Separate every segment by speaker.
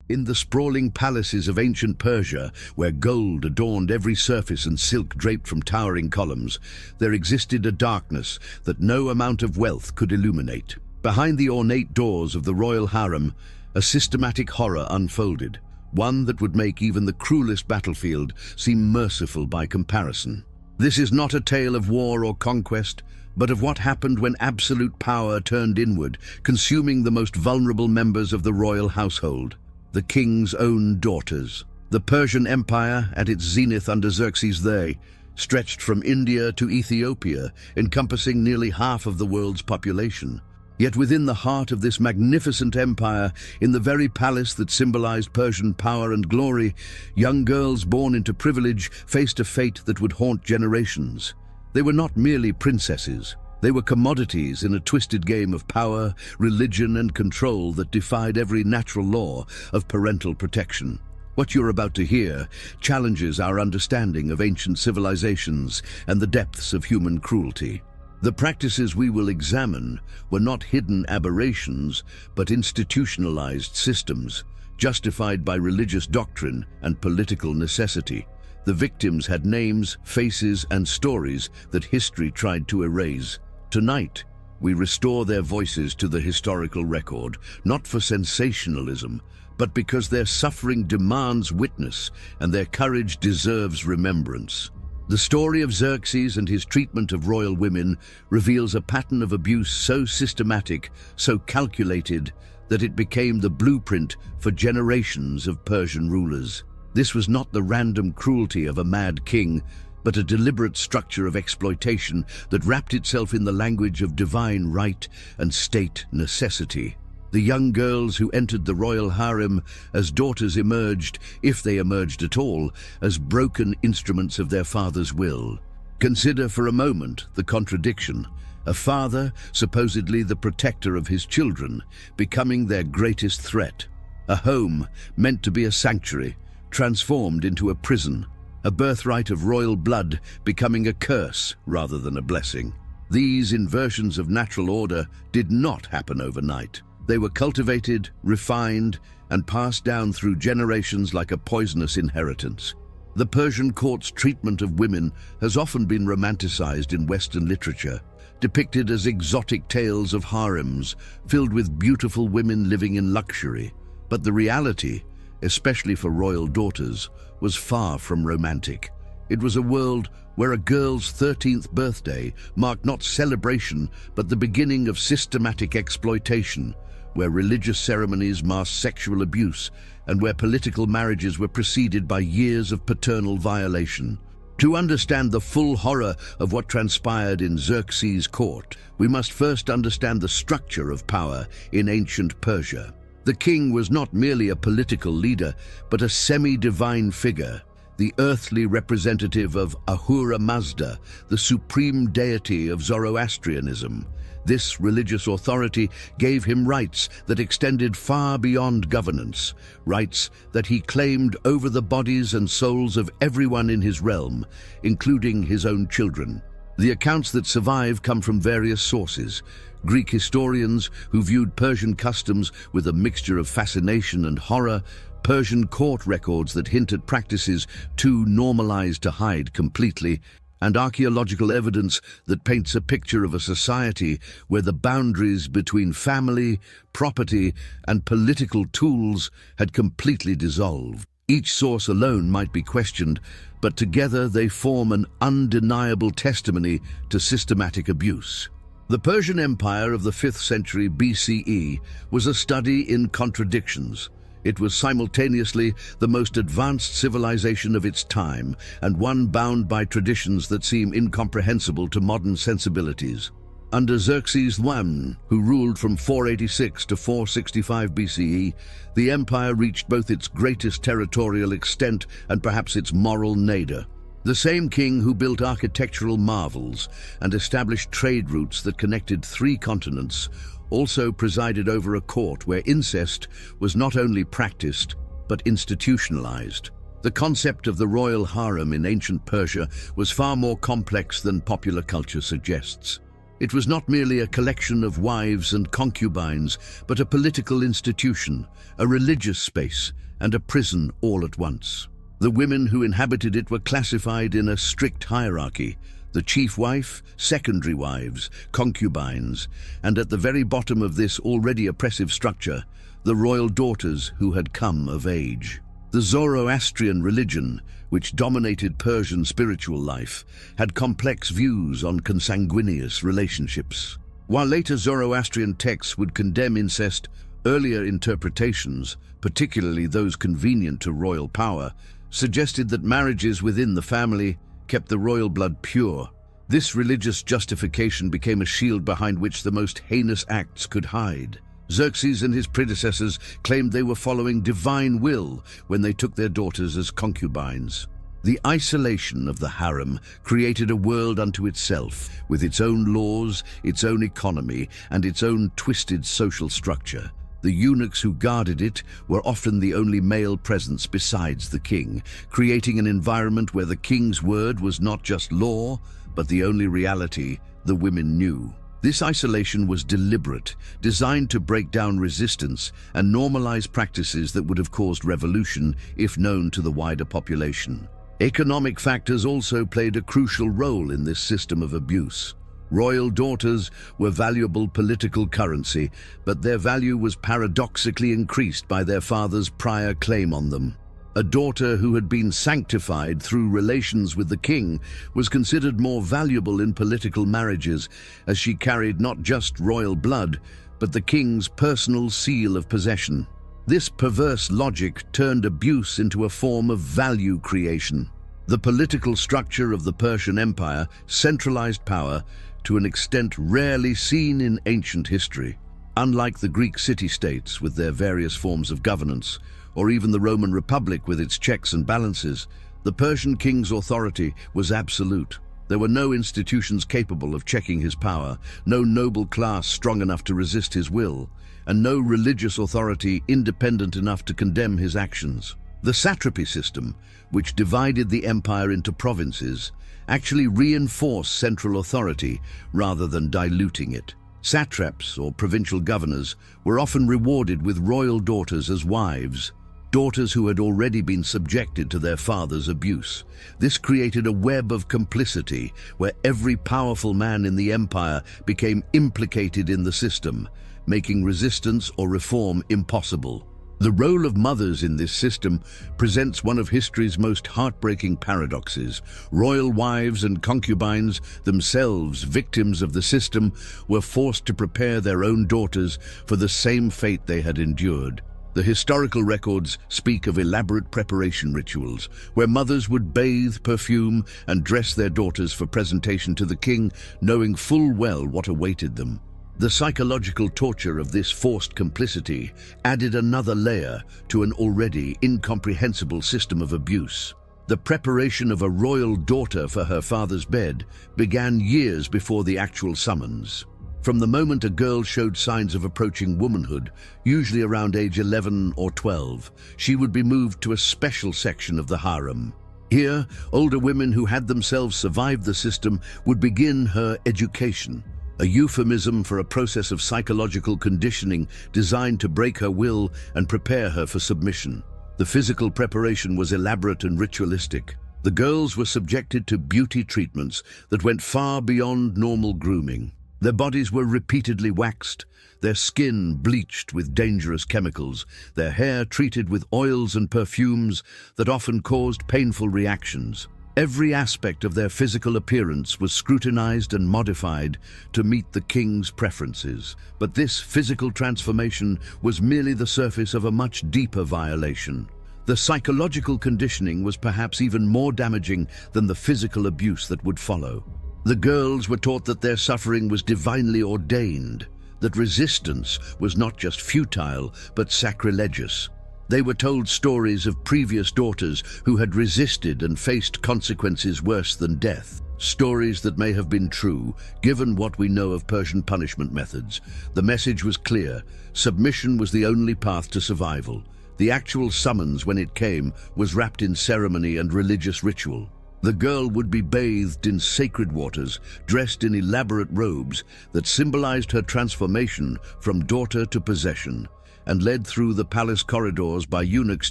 Speaker 1: In the sprawling palaces of ancient Persia, where gold adorned every surface and silk draped from towering columns, there existed a darkness that no amount of wealth could illuminate. Behind the ornate doors of the royal harem, a systematic horror unfolded, one that would make even the cruelest battlefield seem merciful by comparison. This is not a tale of war or conquest, but of what happened when absolute power turned inward, consuming the most vulnerable members of the royal household. The king's own daughters. The Persian Empire, at its zenith under Xerxes I, stretched from India to Ethiopia, encompassing nearly half of the world's population. Yet within the heart of this magnificent empire, in the very palace that symbolized Persian power and glory, young girls born into privilege faced a fate that would haunt generations. They were not merely princesses. They were commodities in a twisted game of power, religion, and control that defied every natural law of parental protection. What you're about to hear challenges our understanding of ancient civilizations and the depths of human cruelty. The practices we will examine were not hidden aberrations, but institutionalized systems, justified by religious doctrine and political necessity. The victims had names, faces, and stories that history tried to erase. Tonight, we restore their voices to the historical record, not for sensationalism, but because their suffering demands witness and their courage deserves remembrance. The story of Xerxes and his treatment of royal women reveals a pattern of abuse so systematic, so calculated, that it became the blueprint for generations of Persian rulers. This was not the random cruelty of a mad king, but a deliberate structure of exploitation that wrapped itself in the language of divine right and state necessity. The young girls who entered the royal harem as daughters emerged, if they emerged at all, as broken instruments of their father's will. Consider for a moment the contradiction. A father, supposedly the protector of his children, becoming their greatest threat. A home, meant to be a sanctuary, transformed into a prison. A birthright of royal blood becoming a curse rather than a blessing. These inversions of natural order did not happen overnight. They were cultivated, refined, and passed down through generations like a poisonous inheritance. The Persian court's treatment of women has often been romanticized in Western literature, depicted as exotic tales of harems filled with beautiful women living in luxury. But the reality, especially for royal daughters, was far from romantic. It was a world where a girl's 13th birthday marked not celebration but the beginning of systematic exploitation, where religious ceremonies masked sexual abuse, and where political marriages were preceded by years of paternal violation. To understand the full horror of what transpired in Xerxes' court, we must first understand the structure of power in ancient Persia. The king was not merely a political leader, but a semi-divine figure, the earthly representative of Ahura Mazda, the supreme deity of Zoroastrianism. This religious authority gave him rights that extended far beyond governance, rights that he claimed over the bodies and souls of everyone in his realm, including his own children. The accounts that survive come from various sources. Greek historians who viewed Persian customs with a mixture of fascination and horror, Persian court records that hint at practices too normalized to hide completely, and archaeological evidence that paints a picture of a society where the boundaries between family, property, and political tools had completely dissolved. Each source alone might be questioned, but together they form an undeniable testimony to systematic abuse. The Persian Empire of the 5th century BCE was a study in contradictions. It was simultaneously the most advanced civilization of its time and one bound by traditions that seem incomprehensible to modern sensibilities. Under Xerxes I, who ruled from 486 to 465 BCE, the empire reached both its greatest territorial extent and perhaps its moral nadir. The same king who built architectural marvels and established trade routes that connected 3 continents also presided over a court where incest was not only practiced, but institutionalized. The concept of the royal harem in ancient Persia was far more complex than popular culture suggests. It was not merely a collection of wives and concubines, but a political institution, a religious space, and a prison all at once. The women who inhabited it were classified in a strict hierarchy: the chief wife, secondary wives, concubines, and at the very bottom of this already oppressive structure, the royal daughters who had come of age. The Zoroastrian religion, which dominated Persian spiritual life, had complex views on consanguineous relationships. While later Zoroastrian texts would condemn incest, earlier interpretations, particularly those convenient to royal power, suggested that marriages within the family kept the royal blood pure. This religious justification became a shield behind which the most heinous acts could hide. Xerxes and his predecessors claimed they were following divine will when they took their daughters as concubines. The isolation of the harem created a world unto itself, with its own laws, its own economy, and its own twisted social structure. The eunuchs who guarded it were often the only male presence besides the king, creating an environment where the king's word was not just law, but the only reality the women knew. This isolation was deliberate, designed to break down resistance and normalize practices that would have caused revolution if known to the wider population. Economic factors also played a crucial role in this system of abuse. Royal daughters were valuable political currency, but their value was paradoxically increased by their father's prior claim on them. A daughter who had been sanctified through relations with the king was considered more valuable in political marriages, as she carried not just royal blood, but the king's personal seal of possession. This perverse logic turned abuse into a form of value creation. The political structure of the Persian Empire centralized power to an extent rarely seen in ancient history. Unlike the Greek city-states with their various forms of governance, or even the Roman Republic with its checks and balances, the Persian king's authority was absolute. There were no institutions capable of checking his power, no noble class strong enough to resist his will, and no religious authority independent enough to condemn his actions. The satrapy system, which divided the empire into provinces, actually reinforced central authority rather than diluting it. Satraps, or provincial governors, were often rewarded with royal daughters as wives, daughters who had already been subjected to their father's abuse. This created a web of complicity where every powerful man in the empire became implicated in the system, making resistance or reform impossible. The role of mothers in this system presents one of history's most heartbreaking paradoxes. Royal wives and concubines, themselves victims of the system, were forced to prepare their own daughters for the same fate they had endured. The historical records speak of elaborate preparation rituals, where mothers would bathe, perfume, and dress their daughters for presentation to the king, knowing full well what awaited them. The psychological torture of this forced complicity added another layer to an already incomprehensible system of abuse. The preparation of a royal daughter for her father's bed began years before the actual summons. From the moment a girl showed signs of approaching womanhood, usually around age 11 or 12, she would be moved to a special section of the harem. Here, older women who had themselves survived the system would begin her education, a euphemism for a process of psychological conditioning designed to break her will and prepare her for submission. The physical preparation was elaborate and ritualistic. The girls were subjected to beauty treatments that went far beyond normal grooming. Their bodies were repeatedly waxed, their skin bleached with dangerous chemicals, their hair treated with oils and perfumes that often caused painful reactions. Every aspect of their physical appearance was scrutinized and modified to meet the king's preferences. But this physical transformation was merely the surface of a much deeper violation. The psychological conditioning was perhaps even more damaging than the physical abuse that would follow. The girls were taught that their suffering was divinely ordained, that resistance was not just futile, but sacrilegious. They were told stories of previous daughters who had resisted and faced consequences worse than death. Stories that may have been true, given what we know of Persian punishment methods. The message was clear: submission was the only path to survival. The actual summons, when it came, was wrapped in ceremony and religious ritual. The girl would be bathed in sacred waters, dressed in elaborate robes that symbolized her transformation from daughter to possession, and led through the palace corridors by eunuchs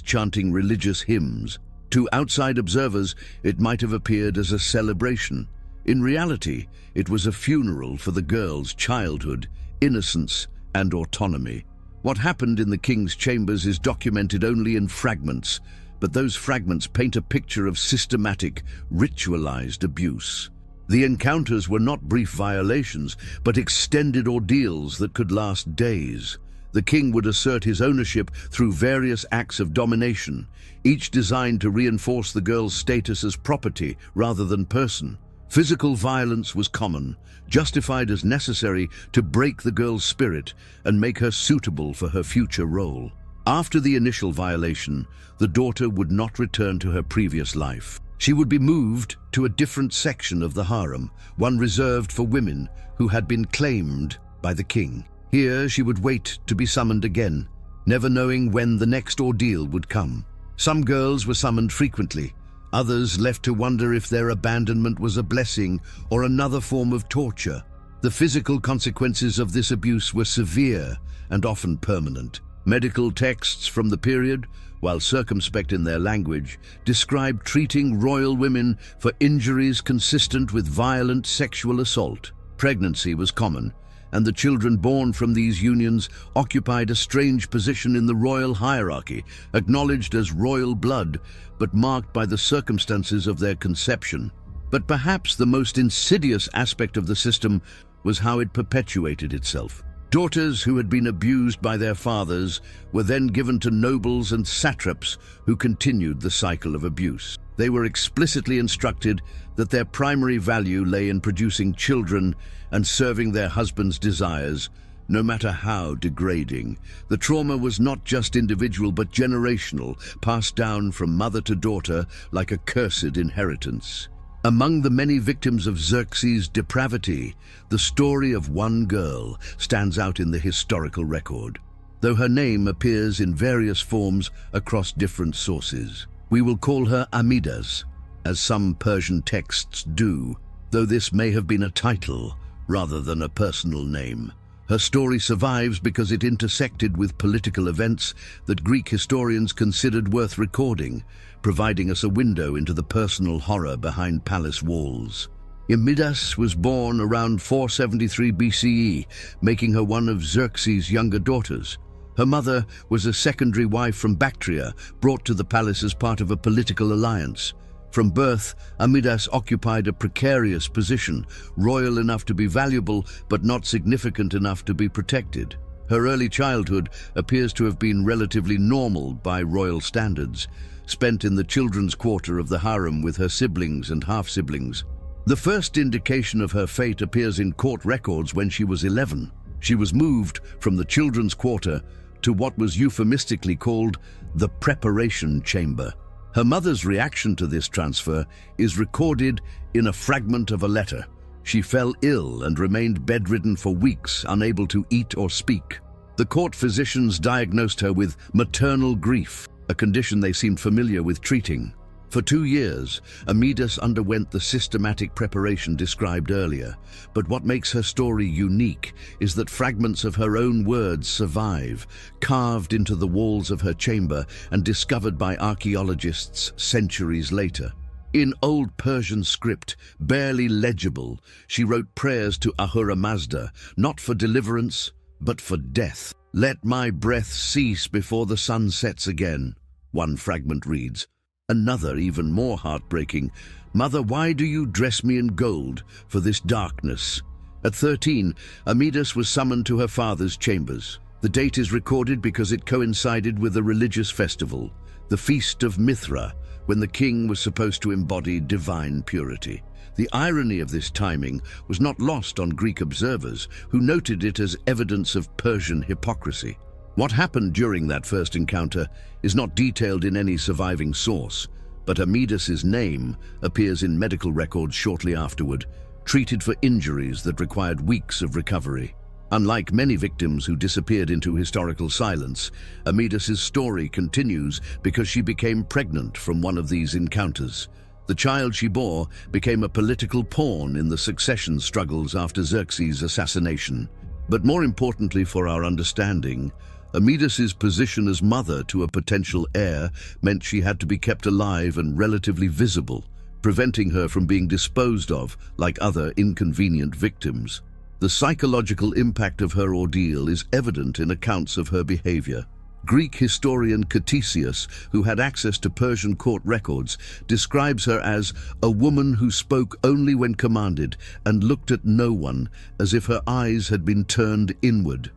Speaker 1: chanting religious hymns. To outside observers, it might have appeared as a celebration. In reality, it was a funeral for the girl's childhood, innocence, and autonomy. What happened in the king's chambers is documented only in fragments, but those fragments paint a picture of systematic, ritualized abuse. The encounters were not brief violations, but extended ordeals that could last days. The king would assert his ownership through various acts of domination, each designed to reinforce the girl's status as property rather than person. Physical violence was common, justified as necessary to break the girl's spirit and make her suitable for her future role. After the initial violation, the daughter would not return to her previous life. She would be moved to a different section of the harem, one reserved for women who had been claimed by the king. Here she would wait to be summoned again, never knowing when the next ordeal would come. Some girls were summoned frequently, others left to wonder if their abandonment was a blessing or another form of torture. The physical consequences of this abuse were severe and often permanent. Medical texts from the period, while circumspect in their language, describe treating royal women for injuries consistent with violent sexual assault. Pregnancy was common, and the children born from these unions occupied a strange position in the royal hierarchy, acknowledged as royal blood, but marked by the circumstances of their conception. But perhaps the most insidious aspect of the system was how it perpetuated itself. Daughters who had been abused by their fathers were then given to nobles and satraps who continued the cycle of abuse. They were explicitly instructed that their primary value lay in producing children and serving their husbands' desires, no matter how degrading. The trauma was not just individual but generational, passed down from mother to daughter like a cursed inheritance. Among the many victims of Xerxes' depravity, the story of one girl stands out in the historical record, though her name appears in various forms across different sources. We will call her Amidas, as some Persian texts do, though this may have been a title rather than a personal name. Her story survives because it intersected with political events that Greek historians considered worth recording, providing us a window into the personal horror behind palace walls. Amidas was born around 473 BCE, making her one of Xerxes' younger daughters. Her mother was a secondary wife from Bactria, brought to the palace as part of a political alliance. From birth, Amidas occupied a precarious position, royal enough to be valuable but not significant enough to be protected. Her early childhood appears to have been relatively normal by royal standards, spent in the children's quarter of the harem with her siblings and half-siblings. The first indication of her fate appears in court records when she was 11. She was moved from the children's quarter to what was euphemistically called the preparation chamber. Her mother's reaction to this transfer is recorded in a fragment of a letter. She fell ill and remained bedridden for weeks, unable to eat or speak. The court physicians diagnosed her with maternal grief, a condition they seemed familiar with treating. For 2 years, Amidas underwent the systematic preparation described earlier, but what makes her story unique is that fragments of her own words survive, carved into the walls of her chamber and discovered by archaeologists centuries later. In Old Persian script, barely legible, she wrote prayers to Ahura Mazda, not for deliverance, but for death. "Let my breath cease before the sun sets again," one fragment reads. Another, even more heartbreaking, "Mother, why do you dress me in gold for this darkness?" At 13, Amidas was summoned to her father's chambers. The date is recorded because it coincided with a religious festival, the Feast of Mithra, when the king was supposed to embody divine purity. The irony of this timing was not lost on Greek observers, who noted it as evidence of Persian hypocrisy. What happened during that first encounter is not detailed in any surviving source, but Amidas's name appears in medical records shortly afterward, treated for injuries that required weeks of recovery. Unlike many victims who disappeared into historical silence, Amidas's story continues because she became pregnant from one of these encounters. The child she bore became a political pawn in the succession struggles after Xerxes' assassination. But more importantly for our understanding, Amidas's position as mother to a potential heir meant she had to be kept alive and relatively visible, preventing her from being disposed of like other inconvenient victims. The psychological impact of her ordeal is evident in accounts of her behavior. Greek historian Ctesias, who had access to Persian court records, describes her as a woman who spoke only when commanded and looked at no one, as if her eyes had been turned inward.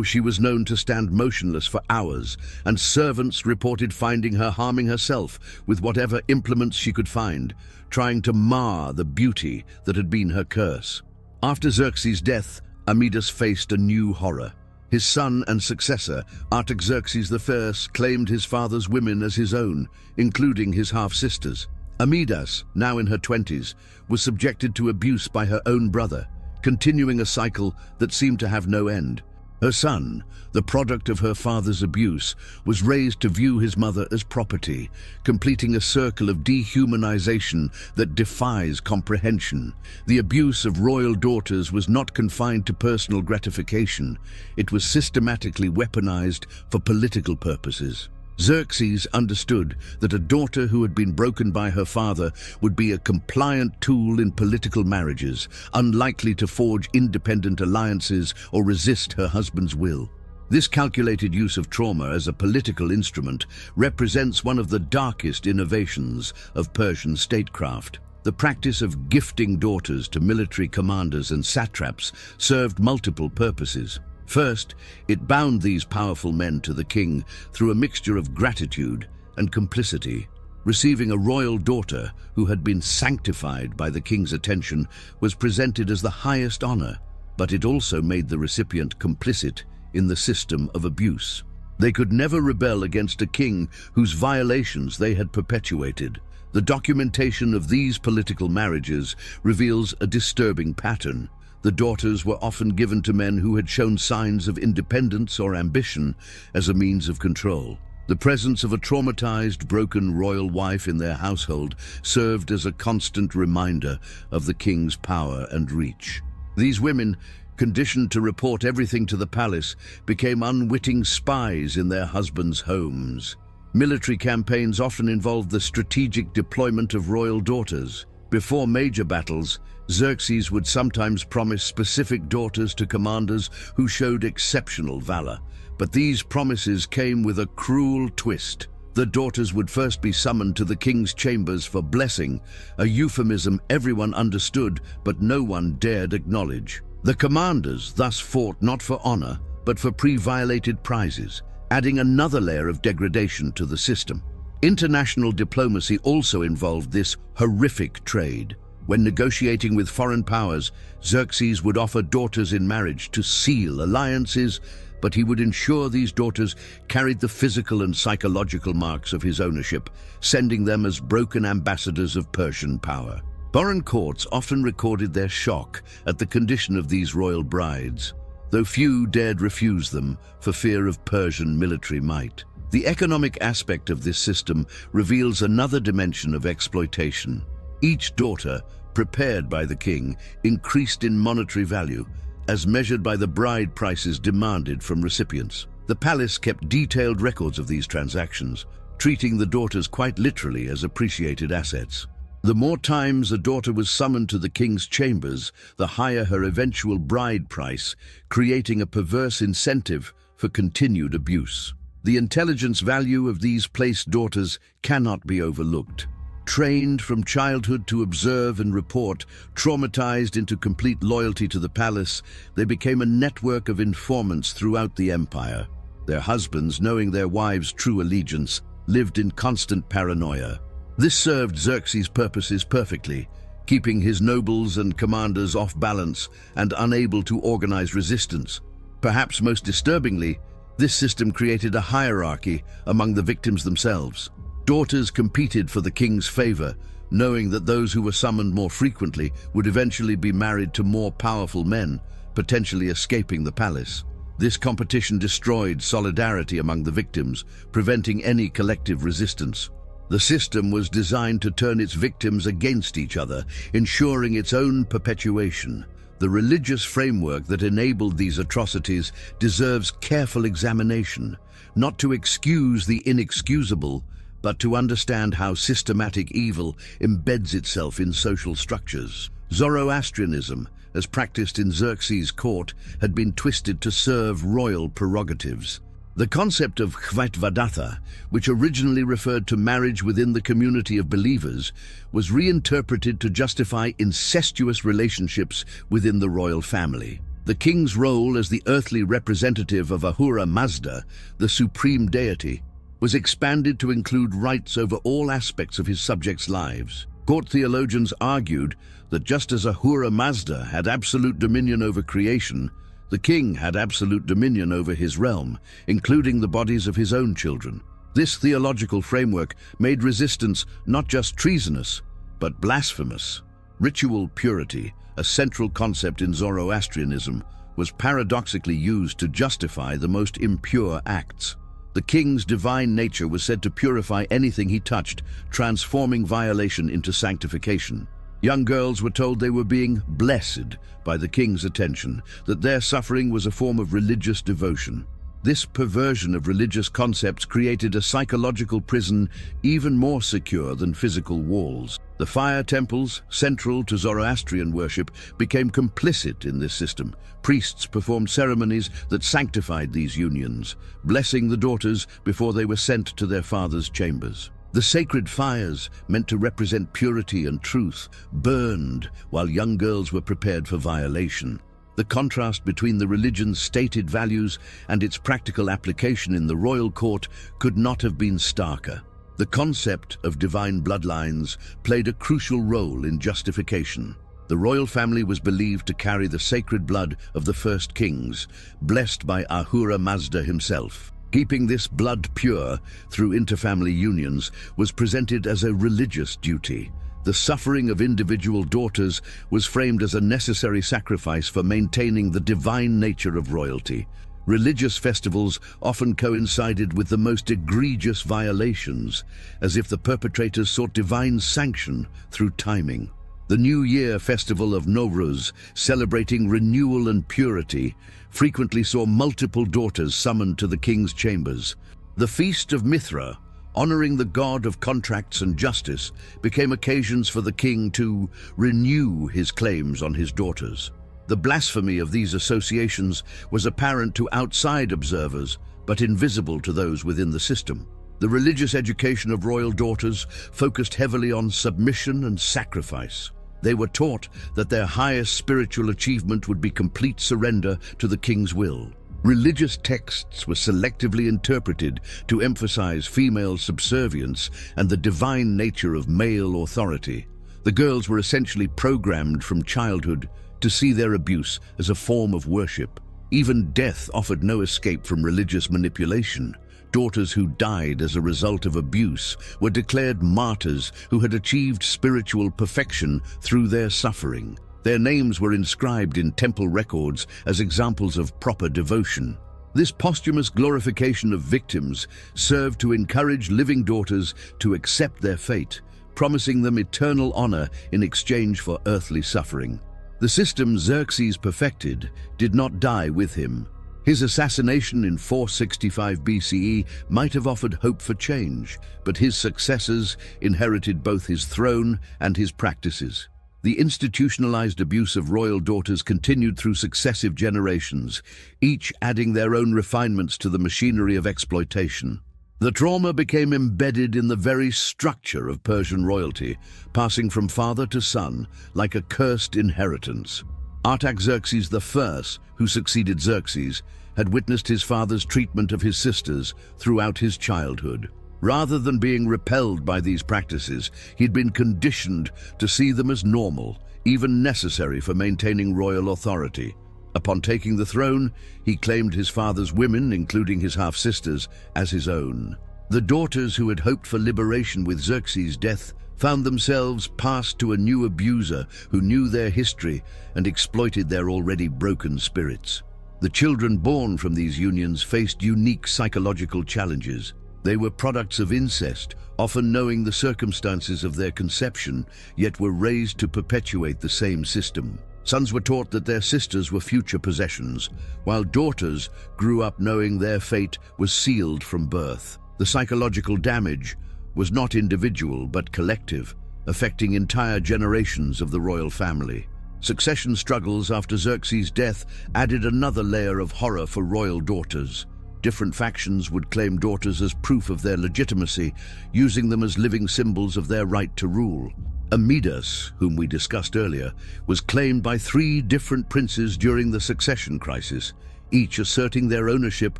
Speaker 1: She was known to stand motionless for hours, and servants reported finding her harming herself with whatever implements she could find, trying to mar the beauty that had been her curse. After Xerxes' death, Amidas faced a new horror. His son and successor, Artaxerxes I, claimed his father's women as his own, including his half-sisters. Amidas, now in her 20s, was subjected to abuse by her own brother, continuing a cycle that seemed to have no end. Her son, the product of her father's abuse, was raised to view his mother as property, completing a circle of dehumanization that defies comprehension. The abuse of royal daughters was not confined to personal gratification. It was systematically weaponized for political purposes. Xerxes understood that a daughter who had been broken by her father would be a compliant tool in political marriages, unlikely to forge independent alliances or resist her husband's will. This calculated use of trauma as a political instrument represents one of the darkest innovations of Persian statecraft. The practice of gifting daughters to military commanders and satraps served multiple purposes. First, it bound these powerful men to the king through a mixture of gratitude and complicity. Receiving a royal daughter who had been sanctified by the king's attention was presented as the highest honor, but it also made the recipient complicit in the system of abuse. They could never rebel against a king whose violations they had perpetuated. The documentation of these political marriages reveals a disturbing pattern. The daughters were often given to men who had shown signs of independence or ambition as a means of control. The presence of a traumatized, broken royal wife in their household served as a constant reminder of the king's power and reach. These women, conditioned to report everything to the palace, became unwitting spies in their husbands' homes. Military campaigns often involved the strategic deployment of royal daughters. Before major battles, Xerxes would sometimes promise specific daughters to commanders who showed exceptional valor. But these promises came with a cruel twist. The daughters would first be summoned to the king's chambers for blessing, a euphemism everyone understood but no one dared acknowledge. The commanders thus fought not for honor, but for pre-violated prizes, adding another layer of degradation to the system. International diplomacy also involved this horrific trade. When negotiating with foreign powers, Xerxes would offer daughters in marriage to seal alliances, but he would ensure these daughters carried the physical and psychological marks of his ownership, sending them as broken ambassadors of Persian power. Foreign courts often recorded their shock at the condition of these royal brides, though few dared refuse them for fear of Persian military might. The economic aspect of this system reveals another dimension of exploitation. Each daughter, prepared by the king, increased in monetary value, as measured by the bride prices demanded from recipients. The palace kept detailed records of these transactions, treating the daughters quite literally as appreciated assets. The more times a daughter was summoned to the king's chambers, the higher her eventual bride price, creating a perverse incentive for continued abuse. The intelligence value of these placed daughters cannot be overlooked. Trained from childhood to observe and report, traumatized into complete loyalty to the palace, they became a network of informants throughout the empire. Their husbands, knowing their wives' true allegiance, lived in constant paranoia. This served Xerxes' purposes perfectly, keeping his nobles and commanders off balance and unable to organize resistance. Perhaps most disturbingly, this system created a hierarchy among the victims themselves. Daughters competed for the king's favor, knowing that those who were summoned more frequently would eventually be married to more powerful men, potentially escaping the palace. This competition destroyed solidarity among the victims, preventing any collective resistance. The system was designed to turn its victims against each other, ensuring its own perpetuation. The religious framework that enabled these atrocities deserves careful examination, not to excuse the inexcusable, but to understand how systematic evil embeds itself in social structures. Zoroastrianism, as practiced in Xerxes' court, had been twisted to serve royal prerogatives. The concept of Hvaitvadatta, which originally referred to marriage within the community of believers, was reinterpreted to justify incestuous relationships within the royal family. The king's role as the earthly representative of Ahura Mazda, the supreme deity, was expanded to include rights over all aspects of his subjects' lives. Court theologians argued that just as Ahura Mazda had absolute dominion over creation, the king had absolute dominion over his realm, including the bodies of his own children. This theological framework made resistance not just treasonous, but blasphemous. Ritual purity, a central concept in Zoroastrianism, was paradoxically used to justify the most impure acts. The king's divine nature was said to purify anything he touched, transforming violation into sanctification. Young girls were told they were being blessed by the king's attention, that their suffering was a form of religious devotion. This perversion of religious concepts created a psychological prison even more secure than physical walls. The fire temples, central to Zoroastrian worship, became complicit in this system. Priests performed ceremonies that sanctified these unions, blessing the daughters before they were sent to their father's chambers. The sacred fires, meant to represent purity and truth, burned while young girls were prepared for violation. The contrast between the religion's stated values and its practical application in the royal court could not have been starker. The concept of divine bloodlines played a crucial role in justification. The royal family was believed to carry the sacred blood of the first kings, blessed by Ahura Mazda himself. Keeping this blood pure through interfamily unions was presented as a religious duty. The suffering of individual daughters was framed as a necessary sacrifice for maintaining the divine nature of royalty. Religious festivals often coincided with the most egregious violations, as if the perpetrators sought divine sanction through timing. The New Year festival of Nowruz, celebrating renewal and purity, frequently saw multiple daughters summoned to the king's chambers. The Feast of Mithra, honoring the god of contracts and justice, became occasions for the king to renew his claims on his daughters. The blasphemy of these associations was apparent to outside observers, but invisible to those within the system. The religious education of royal daughters focused heavily on submission and sacrifice. They were taught that their highest spiritual achievement would be complete surrender to the king's will. Religious texts were selectively interpreted to emphasize female subservience and the divine nature of male authority. The girls were essentially programmed from childhood to see their abuse as a form of worship. Even death offered no escape from religious manipulation. Daughters who died as a result of abuse were declared martyrs who had achieved spiritual perfection through their suffering. Their names were inscribed in temple records as examples of proper devotion. This posthumous glorification of victims served to encourage living daughters to accept their fate, promising them eternal honor in exchange for earthly suffering. The system Xerxes perfected did not die with him. His assassination in 465 BCE might have offered hope for change, but his successors inherited both his throne and his practices. The institutionalized abuse of royal daughters continued through successive generations, each adding their own refinements to the machinery of exploitation. The trauma became embedded in the very structure of Persian royalty, passing from father to son like a cursed inheritance. Artaxerxes I, who succeeded Xerxes, had witnessed his father's treatment of his sisters throughout his childhood. Rather than being repelled by these practices, he'd been conditioned to see them as normal, even necessary for maintaining royal authority. Upon taking the throne, he claimed his father's women, including his half-sisters, as his own. The daughters who had hoped for liberation with Xerxes' death found themselves passed to a new abuser who knew their history and exploited their already broken spirits. The children born from these unions faced unique psychological challenges. They were products of incest, often knowing the circumstances of their conception, yet were raised to perpetuate the same system. Sons were taught that their sisters were future possessions, while daughters grew up knowing their fate was sealed from birth. The psychological damage was not individual but collective, affecting entire generations of the royal family. Succession struggles after Xerxes' death added another layer of horror for royal daughters. Different factions would claim daughters as proof of their legitimacy, using them as living symbols of their right to rule. Midas, whom we discussed earlier, was claimed by 3 different princes during the succession crisis, each asserting their ownership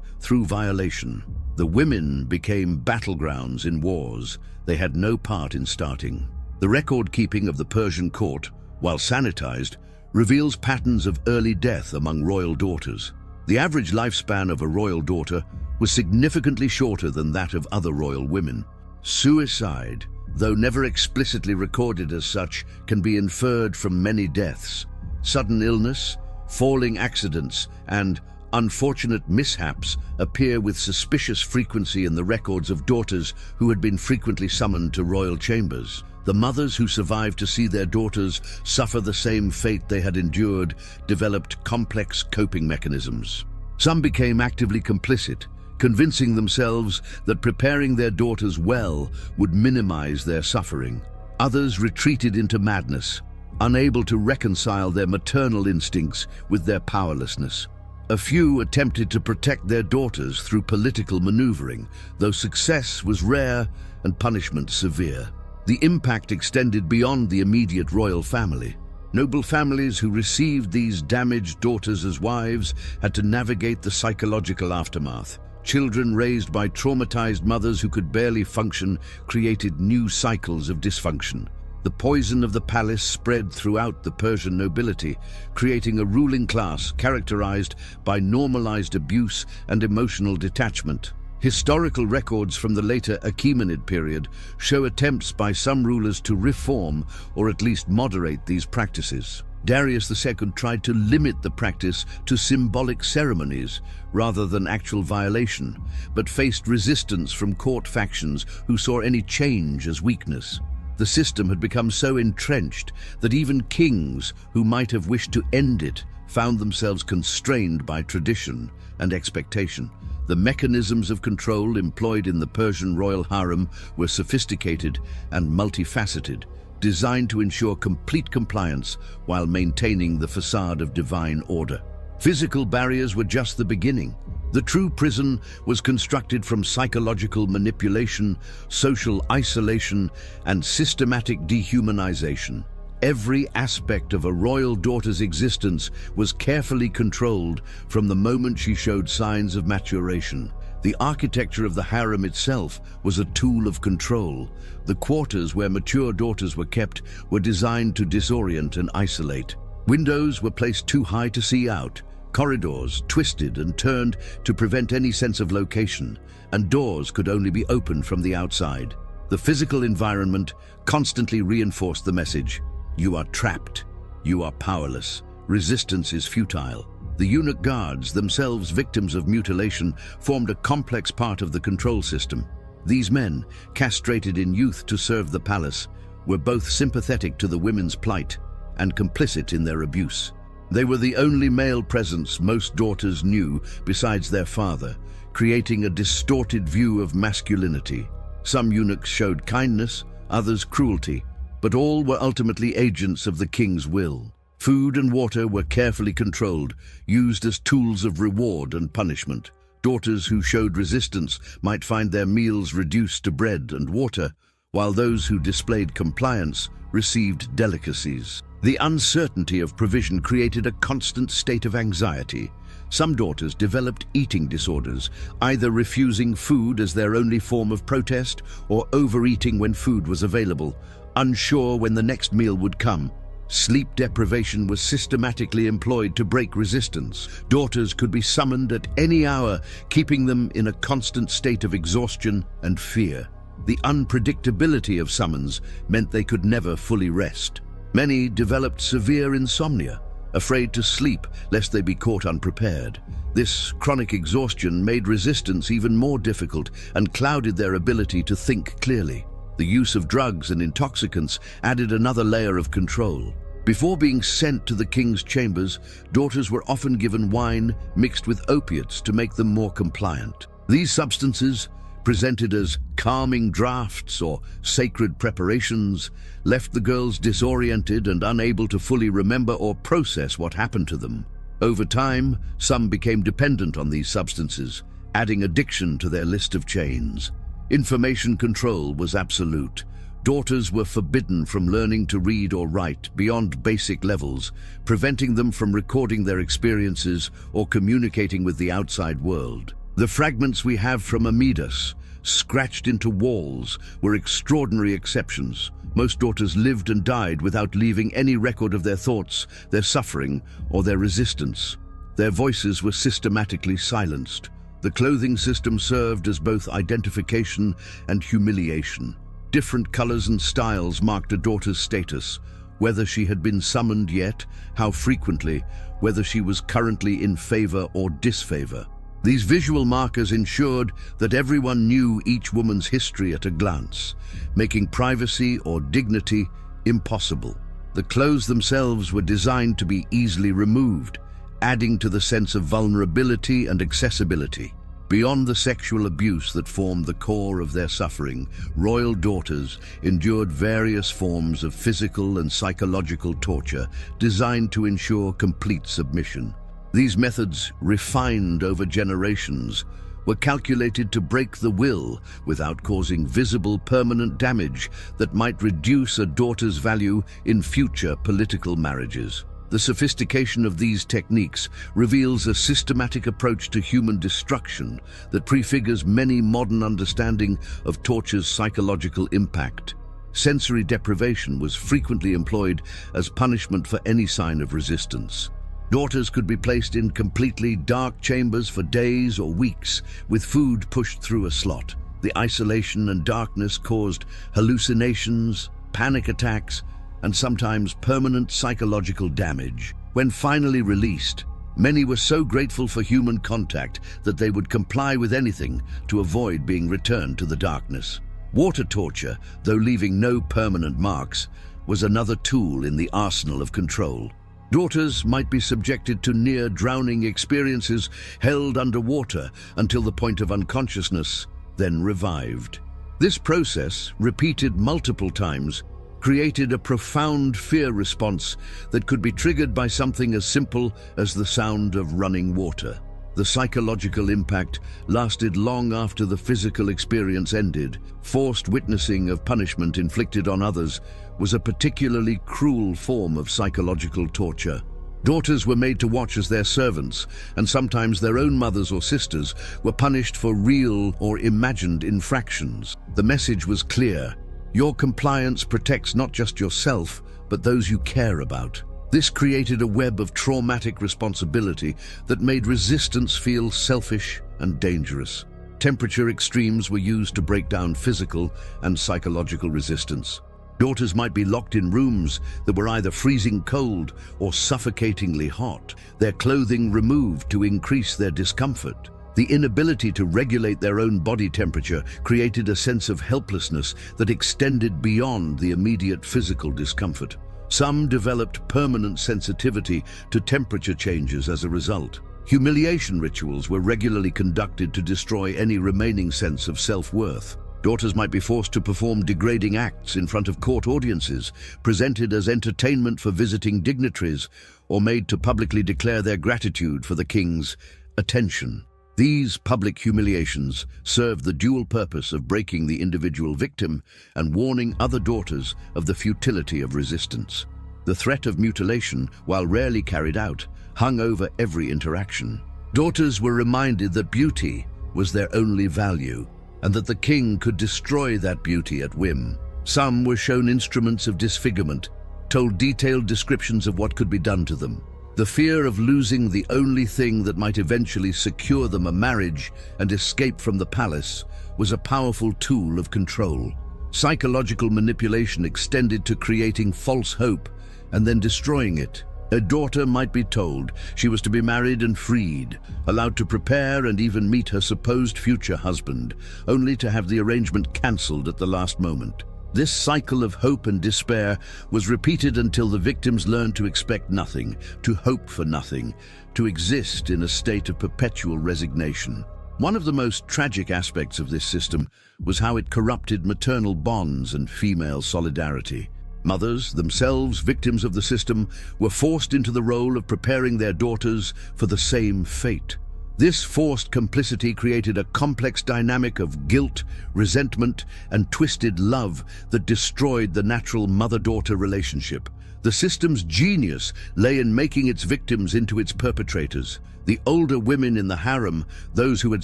Speaker 1: through violation. The women became battlegrounds in wars they had no part in starting. The record-keeping of the Persian court, while sanitized, reveals patterns of early death among royal daughters. The average lifespan of a royal daughter was significantly shorter than that of other royal women. Suicide, though never explicitly recorded as such, can be inferred from many deaths. Sudden illness, falling accidents, and unfortunate mishaps appear with suspicious frequency in the records of daughters who had been frequently summoned to royal chambers. The mothers who survived to see their daughters suffer the same fate they had endured developed complex coping mechanisms. Some became actively complicit, convincing themselves that preparing their daughters well would minimize their suffering. Others retreated into madness, unable to reconcile their maternal instincts with their powerlessness. A few attempted to protect their daughters through political maneuvering, though success was rare and punishment severe. The impact extended beyond the immediate royal family. Noble families who received these damaged daughters as wives had to navigate the psychological aftermath. Children raised by traumatized mothers who could barely function created new cycles of dysfunction. The poison of the palace spread throughout the Persian nobility, creating a ruling class characterized by normalized abuse and emotional detachment. Historical records from the later Achaemenid period show attempts by some rulers to reform or at least moderate these practices. Darius II tried to limit the practice to symbolic ceremonies rather than actual violation, but faced resistance from court factions who saw any change as weakness. The system had become so entrenched that even kings who might have wished to end it found themselves constrained by tradition and expectation. The mechanisms of control employed in the Persian royal harem were sophisticated and multifaceted, designed to ensure complete compliance while maintaining the facade of divine order. Physical barriers were just the beginning. The true prison was constructed from psychological manipulation, social isolation, and systematic dehumanization. Every aspect of a royal daughter's existence was carefully controlled from the moment she showed signs of maturation. The architecture of the harem itself was a tool of control. The quarters where mature daughters were kept were designed to disorient and isolate. Windows were placed too high to see out, corridors twisted and turned to prevent any sense of location, and doors could only be opened from the outside. The physical environment constantly reinforced the message: you are trapped, you are powerless, resistance is futile. The eunuch guards, themselves victims of mutilation, formed a complex part of the control system. These men, castrated in youth to serve the palace, were both sympathetic to the women's plight and complicit in their abuse. They were the only male presence most daughters knew besides their father, creating a distorted view of masculinity. Some eunuchs showed kindness, others cruelty, but all were ultimately agents of the king's will. Food and water were carefully controlled, used as tools of reward and punishment. Daughters who showed resistance might find their meals reduced to bread and water, while those who displayed compliance received delicacies. The uncertainty of provision created a constant state of anxiety. Some daughters developed eating disorders, either refusing food as their only form of protest or overeating when food was available, unsure when the next meal would come. Sleep deprivation was systematically employed to break resistance. Daughters could be summoned at any hour, keeping them in a constant state of exhaustion and fear. The unpredictability of summons meant they could never fully rest. Many developed severe insomnia, afraid to sleep lest they be caught unprepared. This chronic exhaustion made resistance even more difficult and clouded their ability to think clearly. The use of drugs and intoxicants added another layer of control. Before being sent to the king's chambers, daughters were often given wine mixed with opiates to make them more compliant. These substances, presented as calming draughts or sacred preparations, left the girls disoriented and unable to fully remember or process what happened to them. Over time, some became dependent on these substances, adding addiction to their list of chains. Information control was absolute. Daughters were forbidden from learning to read or write beyond basic levels, preventing them from recording their experiences or communicating with the outside world. The fragments we have from Amidus, scratched into walls, were extraordinary exceptions. Most daughters lived and died without leaving any record of their thoughts, their suffering, or their resistance. Their voices were systematically silenced. The clothing system served as both identification and humiliation. Different colors and styles marked a daughter's status, whether she had been summoned yet, how frequently, whether she was currently in favor or disfavor. These visual markers ensured that everyone knew each woman's history at a glance, making privacy or dignity impossible. The clothes themselves were designed to be easily removed, adding to the sense of vulnerability and accessibility. Beyond the sexual abuse that formed the core of their suffering, royal daughters endured various forms of physical and psychological torture designed to ensure complete submission. These methods, refined over generations, were calculated to break the will without causing visible permanent damage that might reduce a daughter's value in future political marriages. The sophistication of these techniques reveals a systematic approach to human destruction that prefigures many modern understanding of torture's psychological impact. Sensory deprivation was frequently employed as punishment for any sign of resistance. Daughters could be placed in completely dark chambers for days or weeks, with food pushed through a slot. The isolation and darkness caused hallucinations, panic attacks, and sometimes permanent psychological damage. When finally released, many were so grateful for human contact that they would comply with anything to avoid being returned to the darkness. Water torture, though leaving no permanent marks, was another tool in the arsenal of control. Daughters might be subjected to near-drowning experiences, held underwater until the point of unconsciousness, then revived. This process, repeated multiple times, created a profound fear response that could be triggered by something as simple as the sound of running water. The psychological impact lasted long after the physical experience ended. Forced witnessing of punishment inflicted on others was a particularly cruel form of psychological torture. Daughters were made to watch as their servants, and sometimes their own mothers or sisters, were punished for real or imagined infractions. The message was clear: your compliance protects not just yourself, but those you care about. This created a web of traumatic responsibility that made resistance feel selfish and dangerous. Temperature extremes were used to break down physical and psychological resistance. Daughters might be locked in rooms that were either freezing cold or suffocatingly hot, their clothing removed to increase their discomfort. The inability to regulate their own body temperature created a sense of helplessness that extended beyond the immediate physical discomfort. Some developed permanent sensitivity to temperature changes as a result. Humiliation rituals were regularly conducted to destroy any remaining sense of self-worth. Daughters might be forced to perform degrading acts in front of court audiences, presented as entertainment for visiting dignitaries, or made to publicly declare their gratitude for the king's attention. These public humiliations served the dual purpose of breaking the individual victim and warning other daughters of the futility of resistance. The threat of mutilation, while rarely carried out, hung over every interaction. Daughters were reminded that beauty was their only value, and that the king could destroy that beauty at whim. Some were shown instruments of disfigurement, told detailed descriptions of what could be done to them. The fear of losing the only thing that might eventually secure them a marriage and escape from the palace was a powerful tool of control. Psychological manipulation extended to creating false hope and then destroying it. A daughter might be told she was to be married and freed, allowed to prepare and even meet her supposed future husband, only to have the arrangement cancelled at the last moment. This cycle of hope and despair was repeated until the victims learned to expect nothing, to hope for nothing, to exist in a state of perpetual resignation. One of the most tragic aspects of this system was how it corrupted maternal bonds and female solidarity. Mothers, themselves victims of the system, were forced into the role of preparing their daughters for the same fate. This forced complicity created a complex dynamic of guilt, resentment, and twisted love that destroyed the natural mother-daughter relationship. The system's genius lay in making its victims into its perpetrators. The older women in the harem, those who had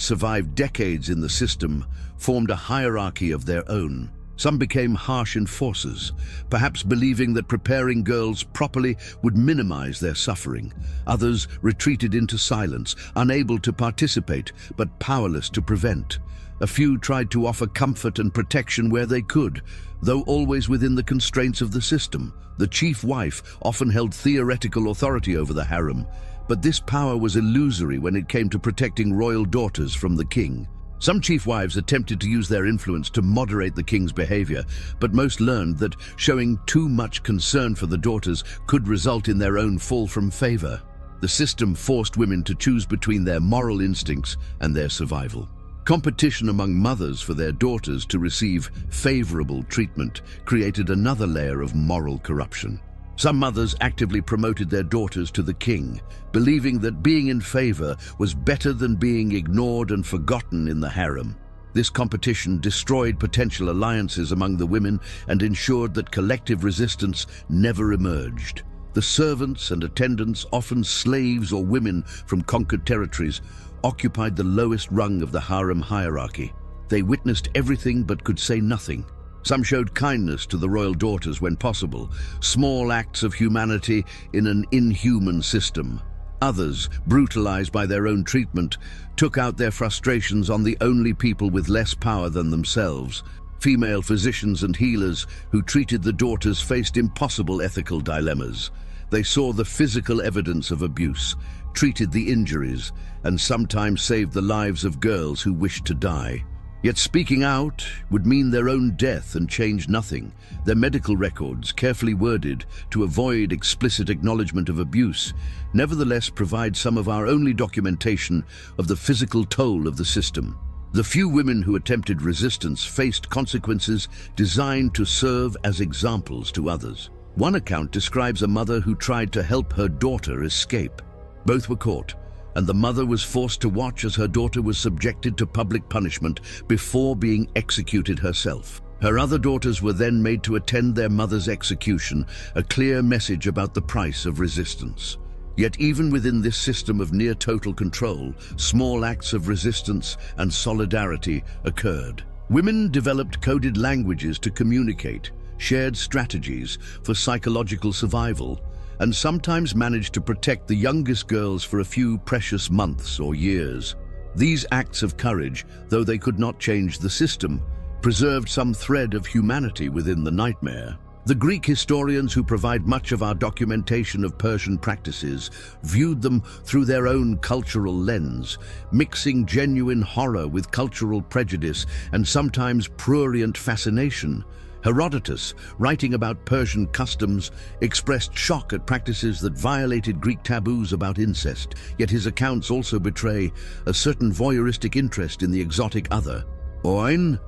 Speaker 1: survived decades in the system, formed a hierarchy of their own. Some became harsh enforcers, perhaps believing that preparing girls properly would minimize their suffering. Others retreated into silence, unable to participate, but powerless to prevent. A few tried to offer comfort and protection where they could, though always within the constraints of the system. The chief wife often held theoretical authority over the harem, but this power was illusory when it came to protecting royal daughters from the king. Some chief wives attempted to use their influence to moderate the king's behavior, but most learned that showing too much concern for the daughters could result in their own fall from favor. The system forced women to choose between their moral instincts and their survival. Competition among mothers for their daughters to receive favorable treatment created another layer of moral corruption. Some mothers actively promoted their daughters to the king, believing that being in favor was better than being ignored and forgotten in the harem. This competition destroyed potential alliances among the women and ensured that collective resistance never emerged. The servants and attendants, often slaves or women from conquered territories, occupied the lowest rung of the harem hierarchy. They witnessed everything but could say nothing. Some showed kindness to the royal daughters when possible, small acts of humanity in an inhuman system. Others, brutalized by their own treatment, took out their frustrations on the only people with less power than themselves. Female physicians and healers who treated the daughters faced impossible ethical dilemmas. They saw the physical evidence of abuse, treated the injuries, and sometimes saved the lives of girls who wished to die. Yet speaking out would mean their own death and change nothing. Their medical records, carefully worded to avoid explicit acknowledgement of abuse, nevertheless provide some of our only documentation of the physical toll of the system. The few women who attempted resistance faced consequences designed to serve as examples to others. One account describes a mother who tried to help her daughter escape. Both were caught, and the mother was forced to watch as her daughter was subjected to public punishment before being executed herself. Her other daughters were then made to attend their mother's execution, a clear message about the price of resistance. Yet even within this system of near total control, small acts of resistance and solidarity occurred. Women developed coded languages to communicate, shared strategies for psychological survival, and sometimes managed to protect the youngest girls for a few precious months or years. These acts of courage, though they could not change the system, preserved some thread of humanity within the nightmare. The Greek historians who provide much of our documentation of Persian practices viewed them through their own cultural lens, mixing genuine horror with cultural prejudice and sometimes prurient fascination. Herodotus, writing about Persian customs, expressed shock at practices that violated Greek taboos about incest, yet his accounts also betray a certain voyeuristic interest in the exotic other.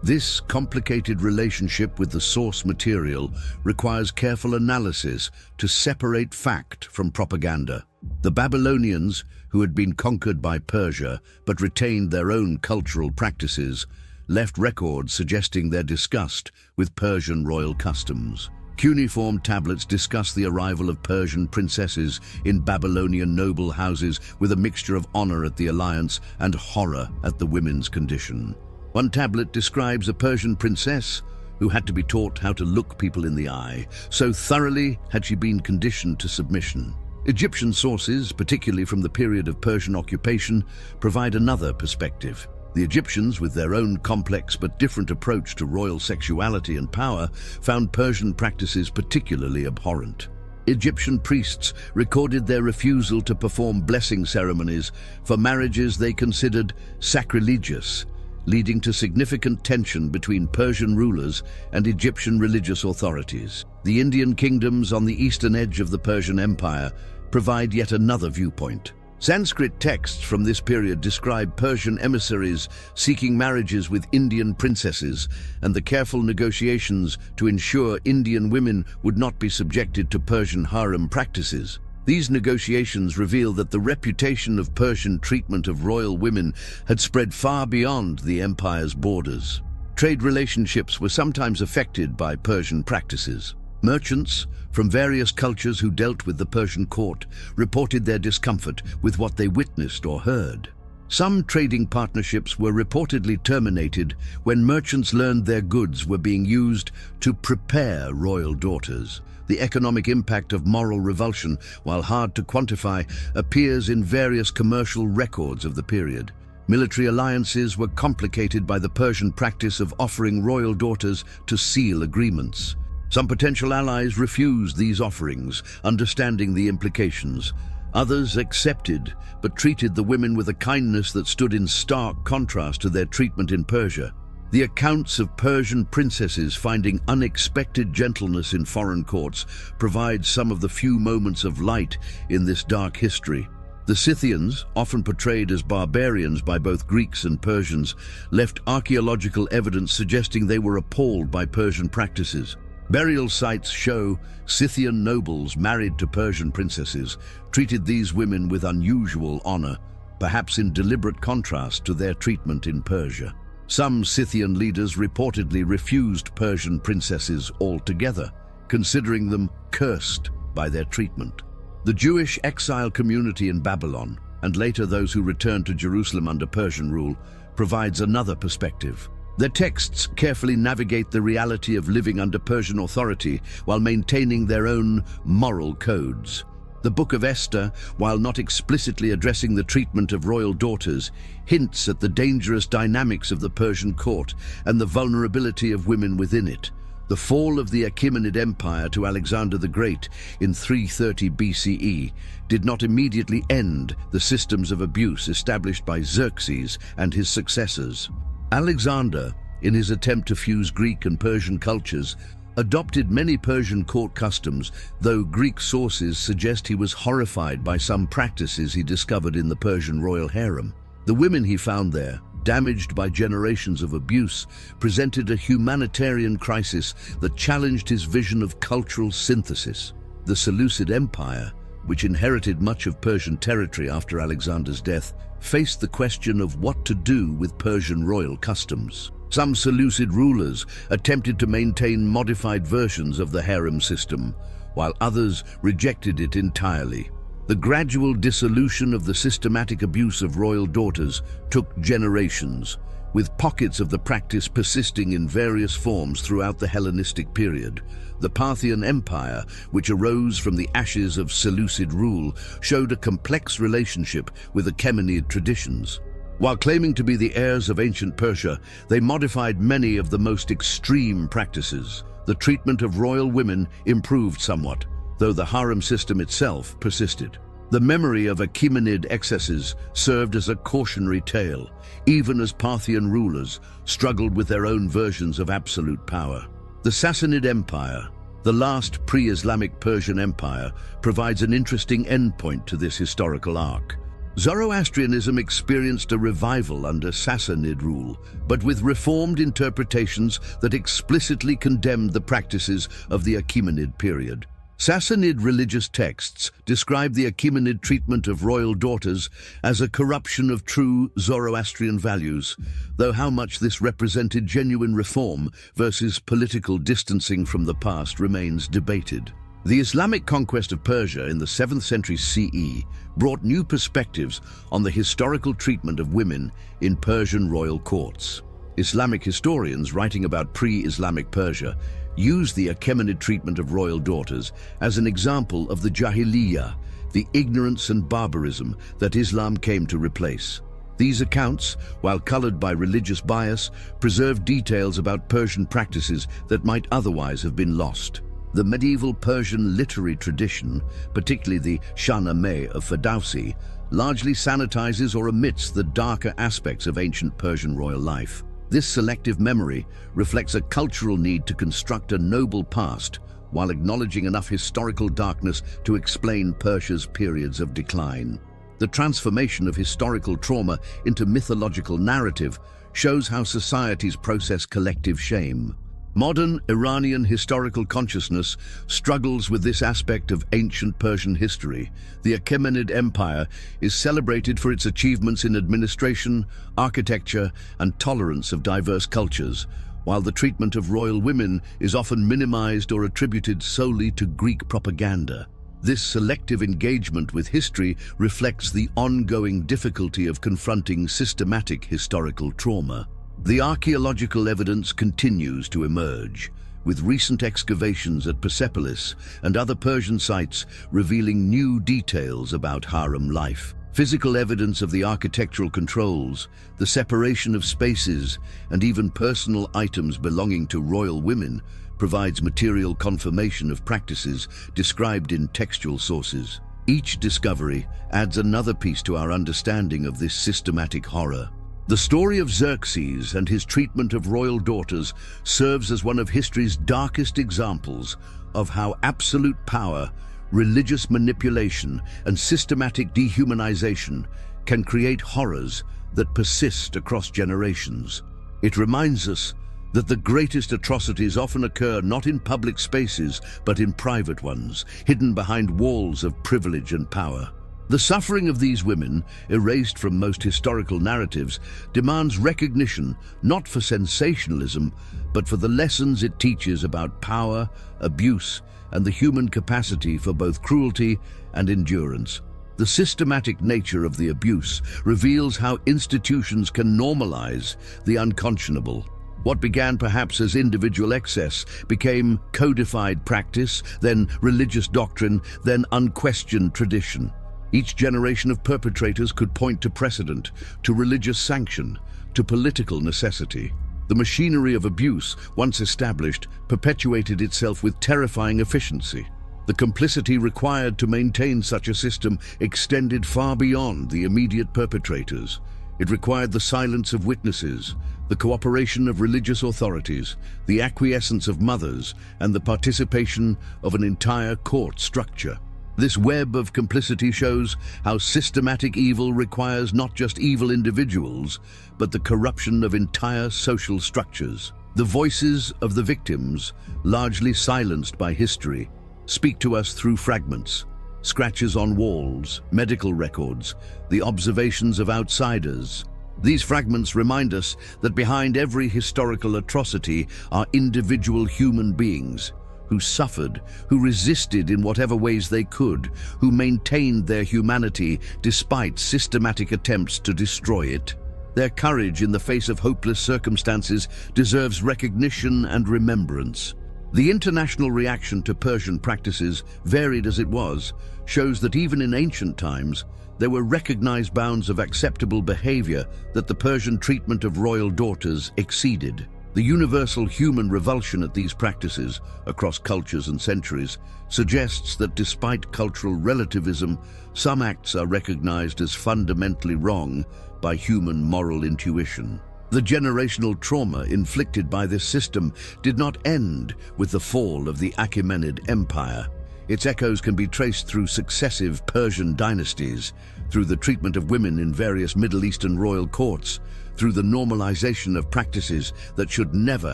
Speaker 1: This complicated relationship with the source material requires careful analysis to separate fact from propaganda. The Babylonians, who had been conquered by Persia but retained their own cultural practices, left records suggesting their disgust with Persian royal customs. Cuneiform tablets discuss the arrival of Persian princesses in Babylonian noble houses with a mixture of honor at the alliance and horror at the women's condition. One tablet describes a Persian princess who had to be taught how to look people in the eye, so thoroughly had she been conditioned to submission. Egyptian sources, particularly from the period of Persian occupation, provide another perspective. The Egyptians, with their own complex but different approach to royal sexuality and power, found Persian practices particularly abhorrent. Egyptian priests recorded their refusal to perform blessing ceremonies for marriages they considered sacrilegious, leading to significant tension between Persian rulers and Egyptian religious authorities. The Indian kingdoms on the eastern edge of the Persian Empire provide yet another viewpoint. Sanskrit texts from this period describe Persian emissaries seeking marriages with Indian princesses and the careful negotiations to ensure Indian women would not be subjected to Persian harem practices. These negotiations reveal that the reputation of Persian treatment of royal women had spread far beyond the empire's borders. Trade relationships were sometimes affected by Persian practices. Merchants from various cultures who dealt with the Persian court reported their discomfort with what they witnessed or heard. Some trading partnerships were reportedly terminated when merchants learned their goods were being used to prepare royal daughters. The economic impact of moral revulsion, while hard to quantify, appears in various commercial records of the period. Military alliances were complicated by the Persian practice of offering royal daughters to seal agreements. Some potential allies refused these offerings, understanding the implications. Others accepted, but treated the women with a kindness that stood in stark contrast to their treatment in Persia. The accounts of Persian princesses finding unexpected gentleness in foreign courts provide some of the few moments of light in this dark history. The Scythians, often portrayed as barbarians by both Greeks and Persians, left archaeological evidence suggesting they were appalled by Persian practices. Burial sites show Scythian nobles married to Persian princesses treated these women with unusual honor, perhaps in deliberate contrast to their treatment in Persia. Some Scythian leaders reportedly refused Persian princesses altogether, considering them cursed by their treatment. The Jewish exile community in Babylon, and later those who returned to Jerusalem under Persian rule, provides another perspective. Their texts carefully navigate the reality of living under Persian authority while maintaining their own moral codes. The Book of Esther, while not explicitly addressing the treatment of royal daughters, hints at the dangerous dynamics of the Persian court and the vulnerability of women within it. The fall of the Achaemenid Empire to Alexander the Great in 330 BCE did not immediately end the systems of abuse established by Xerxes and his successors. Alexander, in his attempt to fuse Greek and Persian cultures, adopted many Persian court customs, though Greek sources suggest he was horrified by some practices he discovered in the Persian royal harem. The women he found there, damaged by generations of abuse, presented a humanitarian crisis that challenged his vision of cultural synthesis. The Seleucid Empire, which inherited much of Persian territory after Alexander's death, faced the question of what to do with Persian royal customs. Some Seleucid rulers attempted to maintain modified versions of the harem system, while others rejected it entirely. The gradual dissolution of the systematic abuse of royal daughters took generations, with pockets of the practice persisting in various forms throughout the Hellenistic period. The Parthian Empire, which arose from the ashes of Seleucid rule, showed a complex relationship with Achaemenid traditions. While claiming to be the heirs of ancient Persia, they modified many of the most extreme practices. The treatment of royal women improved somewhat, though the harem system itself persisted. The memory of Achaemenid excesses served as a cautionary tale, even as Parthian rulers struggled with their own versions of absolute power. The Sassanid Empire, the last pre-Islamic Persian empire, provides an interesting endpoint to this historical arc. Zoroastrianism experienced a revival under Sassanid rule, but with reformed interpretations that explicitly condemned the practices of the Achaemenid period. Sassanid religious texts describe the Achaemenid treatment of royal daughters as a corruption of true Zoroastrian values, though how much this represented genuine reform versus political distancing from the past remains debated. The Islamic conquest of Persia in the 7th century CE brought new perspectives on the historical treatment of women in Persian royal courts. Islamic historians writing about pre-Islamic Persia use the Achaemenid treatment of royal daughters as an example of the Jahiliyyah, the ignorance and barbarism that Islam came to replace. These accounts, while colored by religious bias, preserve details about Persian practices that might otherwise have been lost. The medieval Persian literary tradition, particularly the Shahnameh of Ferdowsi, largely sanitizes or omits the darker aspects of ancient Persian royal life. This selective memory reflects a cultural need to construct a noble past while acknowledging enough historical darkness to explain Persia's periods of decline. The transformation of historical trauma into mythological narrative shows how societies process collective shame. Modern Iranian historical consciousness struggles with this aspect of ancient Persian history. The Achaemenid Empire is celebrated for its achievements in administration, architecture, and tolerance of diverse cultures, while the treatment of royal women is often minimized or attributed solely to Greek propaganda. This selective engagement with history reflects the ongoing difficulty of confronting systematic historical trauma. The archaeological evidence continues to emerge, with recent excavations at Persepolis and other Persian sites revealing new details about harem life. Physical evidence of the architectural controls, the separation of spaces, and even personal items belonging to royal women provides material confirmation of practices described in textual sources. Each discovery adds another piece to our understanding of this systematic horror. The story of Xerxes and his treatment of royal daughters serves as one of history's darkest examples of how absolute power, religious manipulation, and systematic dehumanization can create horrors that persist across generations. It reminds us that the greatest atrocities often occur not in public spaces, but in private ones, hidden behind walls of privilege and power. The suffering of these women, erased from most historical narratives, demands recognition not for sensationalism, but for the lessons it teaches about power, abuse, and the human capacity for both cruelty and endurance. The systematic nature of the abuse reveals how institutions can normalize the unconscionable. What began perhaps as individual excess became codified practice, then religious doctrine, then unquestioned tradition. Each generation of perpetrators could point to precedent, to religious sanction, to political necessity. The machinery of abuse, once established, perpetuated itself with terrifying efficiency. The complicity required to maintain such a system extended far beyond the immediate perpetrators. It required the silence of witnesses, the cooperation of religious authorities, the acquiescence of mothers, and the participation of an entire court structure. This web of complicity shows how systematic evil requires not just evil individuals, but the corruption of entire social structures. The voices of the victims, largely silenced by history, speak to us through fragments, scratches on walls, medical records, the observations of outsiders. These fragments remind us that behind every historical atrocity are individual human beings who suffered, who resisted in whatever ways they could, who maintained their humanity despite systematic attempts to destroy it. Their courage in the face of hopeless circumstances deserves recognition and remembrance. The international reaction to Persian practices, varied as it was, shows that even in ancient times, there were recognized bounds of acceptable behavior that the Persian treatment of royal daughters exceeded. The universal human revulsion at these practices, across cultures and centuries, suggests that despite cultural relativism, some acts are recognized as fundamentally wrong by human moral intuition. The generational trauma inflicted by this system did not end with the fall of the Achaemenid Empire. Its echoes can be traced through successive Persian dynasties, through the treatment of women in various Middle Eastern royal courts, through the normalization of practices that should never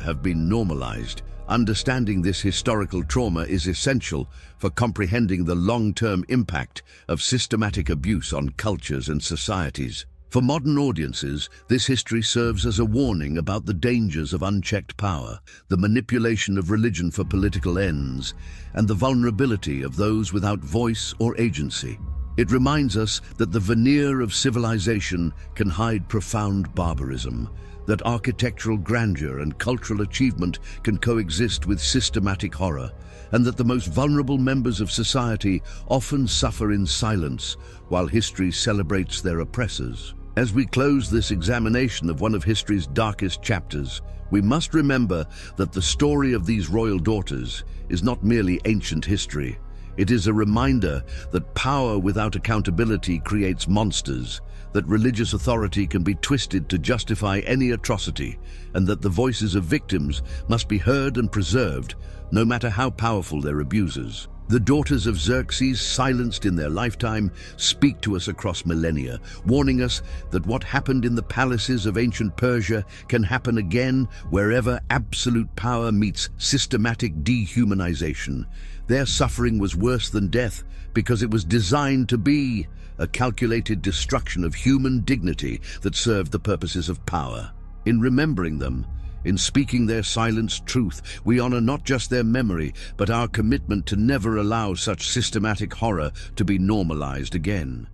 Speaker 1: have been normalized. Understanding this historical trauma is essential for comprehending the long-term impact of systematic abuse on cultures and societies. For modern audiences, this history serves as a warning about the dangers of unchecked power, the manipulation of religion for political ends, and the vulnerability of those without voice or agency. It reminds us that the veneer of civilization can hide profound barbarism, that architectural grandeur and cultural achievement can coexist with systematic horror, and that the most vulnerable members of society often suffer in silence while history celebrates their oppressors. As we close this examination of one of history's darkest chapters, we must remember that the story of these royal daughters is not merely ancient history. It is a reminder that power without accountability creates monsters, that religious authority can be twisted to justify any atrocity, and that the voices of victims must be heard and preserved, no matter how powerful their abusers. The daughters of Xerxes, silenced in their lifetime, speak to us across millennia, warning us that what happened in the palaces of ancient Persia can happen again wherever absolute power meets systematic dehumanization. Their suffering was worse than death because it was designed to be a calculated destruction of human dignity that served the purposes of power. In remembering them, in speaking their silenced truth, we honor not just their memory, but our commitment to never allow such systematic horror to be normalized again.